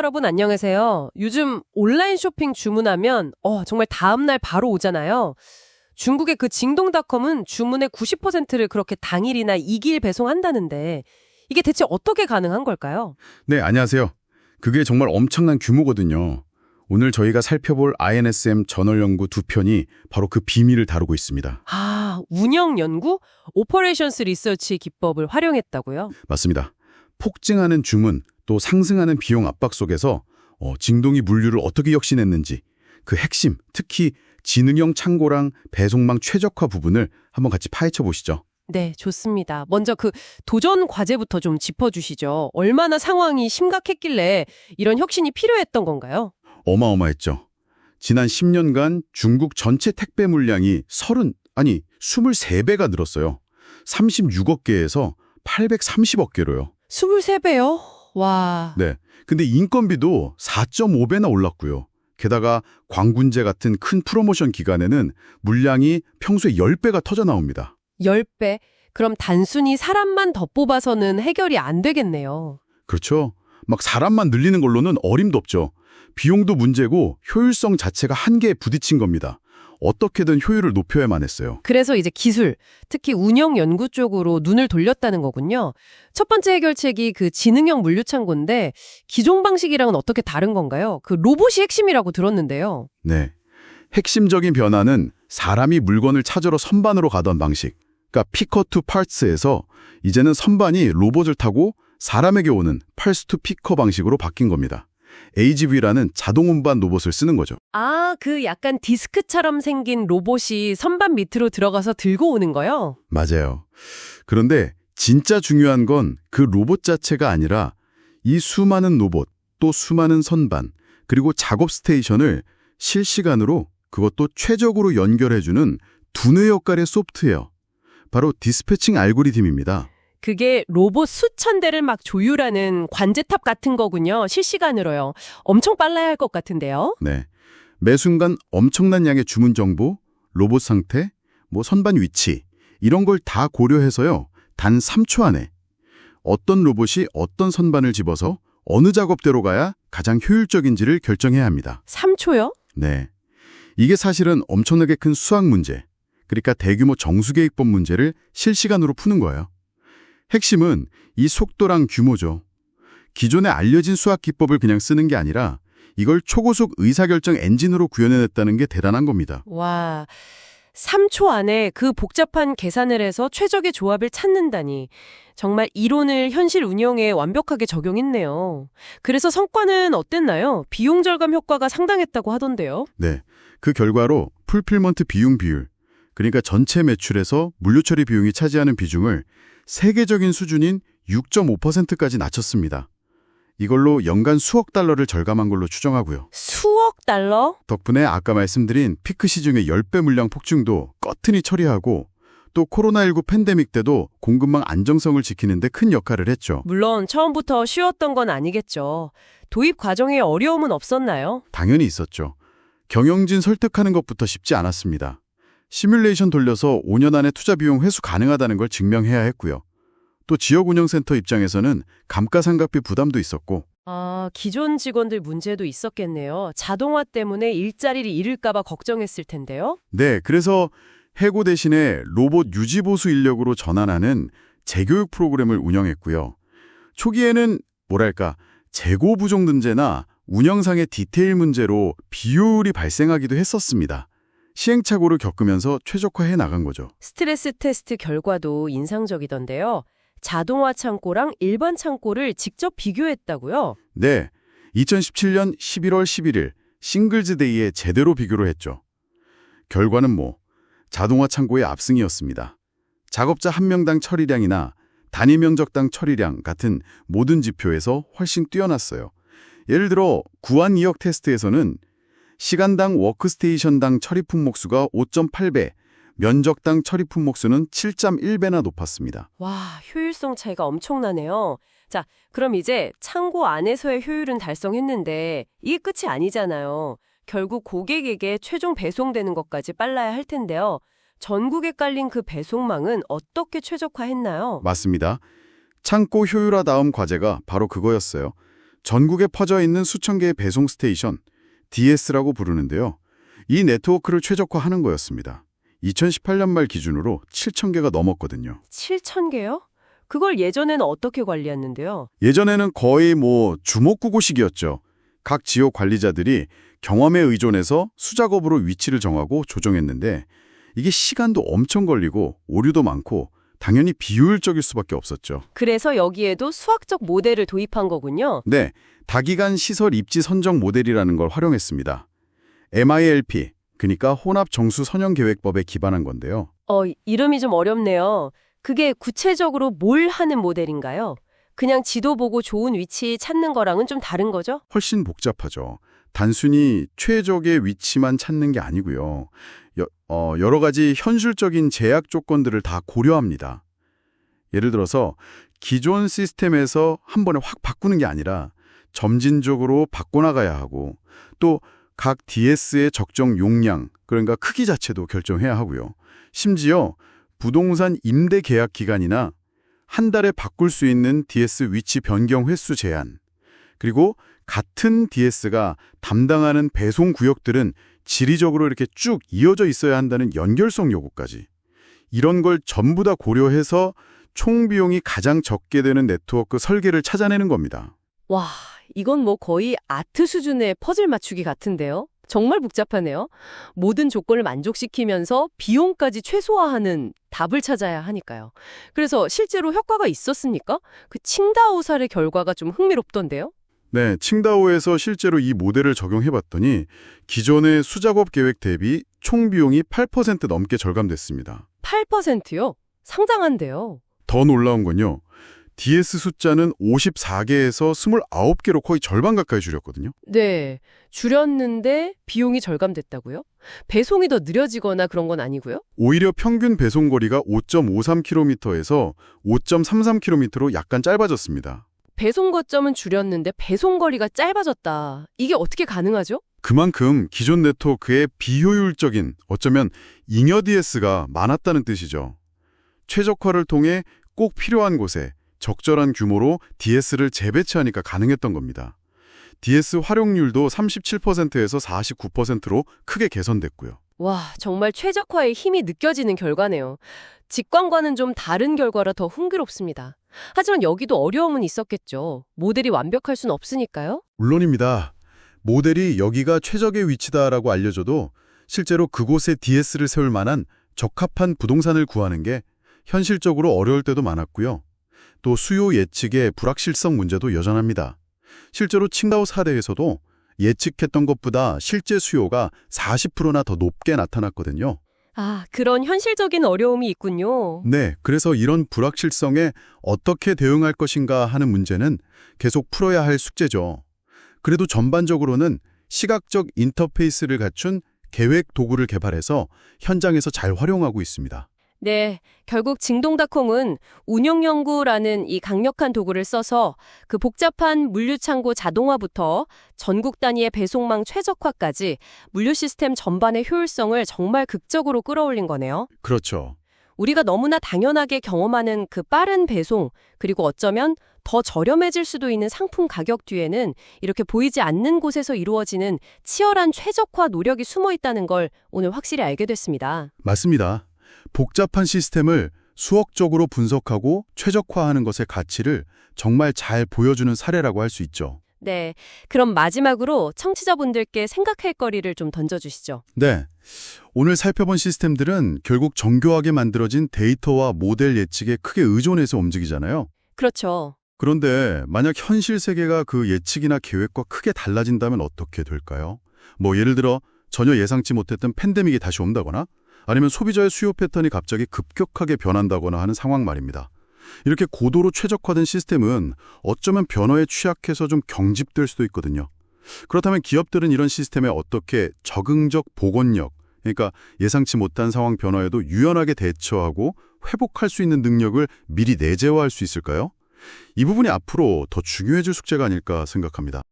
여러분 안녕하세요. 요즘 온라인 쇼핑 주문하면 정말 다음날 바로 오잖아요. 중국의 그 징동닷컴은 주문의 90%를 그렇게 당일이나 2일 배송한다는데 이게 대체 어떻게 가능한 걸까요? 네, 안녕하세요. 그게 정말 엄청난 규모거든요. 오늘 저희가 살펴볼 INSM 저널 연구 두 편이 바로 그 비밀을 다루고 있습니다. 운영 연구? 오퍼레이션스 리서치 기법을 활용했다고요? 맞습니다. 폭증하는 주문, 또 상승하는 비용 압박 속에서 징동이 물류를 어떻게 혁신했는지 그 핵심, 특히 지능형 창고랑 배송망 최적화 부분을 한번 같이 파헤쳐 보시죠. 네, 좋습니다. 먼저 그 도전 과제부터 좀 짚어주시죠. 얼마나 상황이 심각했길래 이런 혁신이 필요했던 건가요? 어마어마했죠. 지난 10년간 중국 전체 택배 물량이 23배가 늘었어요. 36억 개에서 830억 개로요. 23배요? 와. 네. 근데 인건비도 4.5배나 올랐고요. 게다가 광군제 같은 큰 프로모션 기간에는 물량이 평소에 10배가 터져 나옵니다. 10배? 그럼 단순히 사람만 더 뽑아서는 해결이 안 되겠네요. 그렇죠. 막 사람만 늘리는 걸로는 어림도 없죠. 비용도 문제고 효율성 자체가 한계에 부딪힌 겁니다. 어떻게든 효율을 높여야만 했어요. 그래서 이제 기술, 특히 운영 연구 쪽으로 눈을 돌렸다는 거군요. 첫 번째 해결책이 그 지능형 물류창고인데 기존 방식이랑은 어떻게 다른 건가요? 그 로봇이 핵심이라고 들었는데요. 네. 핵심적인 변화는 사람이 물건을 찾으러 선반으로 가던 방식, 그러니까 피커 투 파츠에서 이제는 선반이 로봇을 타고 사람에게 오는 펄스 투 피커 방식으로 바뀐 겁니다. AGV라는 자동 운반 로봇을 쓰는 거죠. 그 약간 디스크처럼 생긴 로봇이 선반 밑으로 들어가서 들고 오는 거요? 맞아요. 그런데 진짜 중요한 건 그 로봇 자체가 아니라 이 수많은 로봇, 또 수많은 선반, 그리고 작업 스테이션을 실시간으로 그것도 최적으로 연결해주는 두뇌 역할의 소프트웨어, 바로 디스패칭 알고리즘입니다. 그게 로봇 수천 대를 막 조율하는 관제탑 같은 거군요. 실시간으로요. 엄청 빨라야 할 것 같은데요. 네. 매 순간 엄청난 양의 주문 정보, 로봇 상태, 선반 위치 이런 걸 다 고려해서요. 단 3초 안에 어떤 로봇이 어떤 선반을 집어서 어느 작업대로 가야 가장 효율적인지를 결정해야 합니다. 3초요? 네. 이게 사실은 엄청나게 큰 수학 문제, 그러니까 대규모 정수계획법 문제를 실시간으로 푸는 거예요. 핵심은 이 속도랑 규모죠. 기존에 알려진 수학 기법을 그냥 쓰는 게 아니라 이걸 초고속 의사결정 엔진으로 구현해냈다는 게 대단한 겁니다. 와, 3초 안에 그 복잡한 계산을 해서 최적의 조합을 찾는다니. 정말 이론을 현실 운영에 완벽하게 적용했네요. 그래서 성과는 어땠나요? 비용 절감 효과가 상당했다고 하던데요. 네, 그 결과로 풀필먼트 비용 비율, 그러니까 전체 매출에서 물류 처리 비용이 차지하는 비중을 세계적인 수준인 6.5%까지 낮췄습니다. 이걸로 연간 수억 달러를 절감한 걸로 추정하고요. 수억 달러? 덕분에 아까 말씀드린 피크 시중의 10배 물량 폭증도 꺼트니 처리하고 또 코로나19 팬데믹 때도 공급망 안정성을 지키는 데 큰 역할을 했죠. 물론 처음부터 쉬웠던 건 아니겠죠. 도입 과정에 어려움은 없었나요? 당연히 있었죠. 경영진 설득하는 것부터 쉽지 않았습니다. 시뮬레이션 돌려서 5년 안에 투자 비용 회수 가능하다는 걸 증명해야 했고요. 또 지역 운영센터 입장에서는 감가상각비 부담도 있었고. 기존 직원들 문제도 있었겠네요. 자동화 때문에 일자리를 잃을까 봐 걱정했을 텐데요. 네, 그래서 해고 대신에 로봇 유지보수 인력으로 전환하는 재교육 프로그램을 운영했고요. 초기에는 재고 부족 문제나 운영상의 디테일 문제로 비효율이 발생하기도 했었습니다. 시행착오를 겪으면서 최적화해 나간 거죠. 스트레스 테스트 결과도 인상적이던데요. 자동화 창고랑 일반 창고를 직접 비교했다고요? 네, 2017년 11월 11일 싱글즈데이에 제대로 비교를 했죠. 결과는 자동화 창고의 압승이었습니다. 작업자 한 명당 처리량이나 단위 면적당 처리량 같은 모든 지표에서 훨씬 뛰어났어요. 예를 들어 구한 2억 테스트에서는 시간당 워크스테이션당 처리 품목수가 5.8배, 면적당 처리 품목수는 7.1배나 높았습니다. 와, 효율성 차이가 엄청나네요. 자, 그럼 이제 창고 안에서의 효율은 달성했는데 이게 끝이 아니잖아요. 결국 고객에게 최종 배송되는 것까지 빨라야 할 텐데요. 전국에 깔린 그 배송망은 어떻게 최적화했나요? 맞습니다. 창고 효율화 다음 과제가 바로 그거였어요. 전국에 퍼져 있는 수천 개의 배송 스테이션, DS라고 부르는데요. 이 네트워크를 최적화하는 거였습니다. 2018년 말 기준으로 7천 개가 넘었거든요. 7,000개요? 그걸 예전에는 어떻게 관리했는데요? 예전에는 거의 주목구구식이었죠. 각 지역 관리자들이 경험에 의존해서 수작업으로 위치를 정하고 조정했는데 이게 시간도 엄청 걸리고 오류도 많고 당연히 비효율적일 수밖에 없었죠. 그래서 여기에도 수학적 모델을 도입한 거군요. 네, 다기간 시설 입지 선정 모델이라는 걸 활용했습니다. MILP, 그러니까 혼합 정수 선형 계획법에 기반한 건데요. 이름이 좀 어렵네요. 그게 구체적으로 뭘 하는 모델인가요? 그냥 지도 보고 좋은 위치 찾는 거랑은 좀 다른 거죠? 훨씬 복잡하죠. 단순히 최적의 위치만 찾는 게 아니고요. 여러 가지 현실적인 제약 조건들을 다 고려합니다. 예를 들어서 기존 시스템에서 한 번에 확 바꾸는 게 아니라 점진적으로 바꿔나가야 하고 또 각 DS의 적정 용량, 그러니까 크기 자체도 결정해야 하고요. 심지어 부동산 임대 계약 기간이나 한 달에 바꿀 수 있는 DS 위치 변경 횟수 제한, 그리고 같은 DS가 담당하는 배송 구역들은 지리적으로 이렇게 쭉 이어져 있어야 한다는 연결성 요구까지. 이런 걸 전부 다 고려해서 총 비용이 가장 적게 되는 네트워크 설계를 찾아내는 겁니다. 와, 이건 거의 아트 수준의 퍼즐 맞추기 같은데요? 정말 복잡하네요. 모든 조건을 만족시키면서 비용까지 최소화하는 답을 찾아야 하니까요. 그래서 실제로 효과가 있었습니까? 그 칭다오 사례 결과가 좀 흥미롭던데요? 네, 칭다오에서 실제로 이 모델을 적용해봤더니 기존의 수작업 계획 대비 총 비용이 8% 넘게 절감됐습니다. 8%요? 상당한데요. 더 놀라운 건요. DS 숫자는 54개에서 29개로 거의 절반 가까이 줄였거든요. 네, 줄였는데 비용이 절감됐다고요? 배송이 더 느려지거나 그런 건 아니고요? 오히려 평균 배송 거리가 5.53km에서 5.33km로 약간 짧아졌습니다. 배송 거점은 줄였는데 배송 거리가 짧아졌다. 이게 어떻게 가능하죠? 그만큼 기존 네트워크의 비효율적인, 어쩌면 잉여 DS가 많았다는 뜻이죠. 최적화를 통해 꼭 필요한 곳에 적절한 규모로 DS를 재배치하니까 가능했던 겁니다. DS 활용률도 37%에서 49%로 크게 개선됐고요. 와, 정말 최적화의 힘이 느껴지는 결과네요. 직관과는 좀 다른 결과라 더 흥미롭습니다. 하지만 여기도 어려움은 있었겠죠. 모델이 완벽할 순 없으니까요. 물론입니다. 모델이 여기가 최적의 위치다라고 알려줘도 실제로 그곳에 DS를 세울 만한 적합한 부동산을 구하는 게 현실적으로 어려울 때도 많았고요. 또 수요 예측의 불확실성 문제도 여전합니다. 실제로 칭다오 사례에서도 예측했던 것보다 실제 수요가 40%나 더 높게 나타났거든요. 아, 그런 현실적인 어려움이 있군요. 네, 그래서 이런 불확실성에 어떻게 대응할 것인가 하는 문제는 계속 풀어야 할 숙제죠. 그래도 전반적으로는 시각적 인터페이스를 갖춘 계획 도구를 개발해서 현장에서 잘 활용하고 있습니다. 네, 결국 징동닷컴은 운용연구라는 이 강력한 도구를 써서 그 복잡한 물류창고 자동화부터 전국 단위의 배송망 최적화까지 물류 시스템 전반의 효율성을 정말 극적으로 끌어올린 거네요. 그렇죠. 우리가 너무나 당연하게 경험하는 그 빠른 배송, 그리고 어쩌면 더 저렴해질 수도 있는 상품 가격 뒤에는 이렇게 보이지 않는 곳에서 이루어지는 치열한 최적화 노력이 숨어 있다는 걸 오늘 확실히 알게 됐습니다. 맞습니다. 복잡한 시스템을 수학적으로 분석하고 최적화하는 것의 가치를 정말 잘 보여주는 사례라고 할 수 있죠. 네, 그럼 마지막으로 청취자분들께 생각할 거리를 좀 던져주시죠. 네, 오늘 살펴본 시스템들은 결국 정교하게 만들어진 데이터와 모델 예측에 크게 의존해서 움직이잖아요. 그렇죠. 그런데 만약 현실 세계가 그 예측이나 계획과 크게 달라진다면 어떻게 될까요? 예를 들어 전혀 예상치 못했던 팬데믹이 다시 온다거나 아니면 소비자의 수요 패턴이 갑자기 급격하게 변한다거나 하는 상황 말입니다. 이렇게 고도로 최적화된 시스템은 어쩌면 변화에 취약해서 좀 경직될 수도 있거든요. 그렇다면 기업들은 이런 시스템에 어떻게 적응적 복원력, 그러니까 예상치 못한 상황 변화에도 유연하게 대처하고 회복할 수 있는 능력을 미리 내재화할 수 있을까요? 이 부분이 앞으로 더 중요해질 숙제가 아닐까 생각합니다.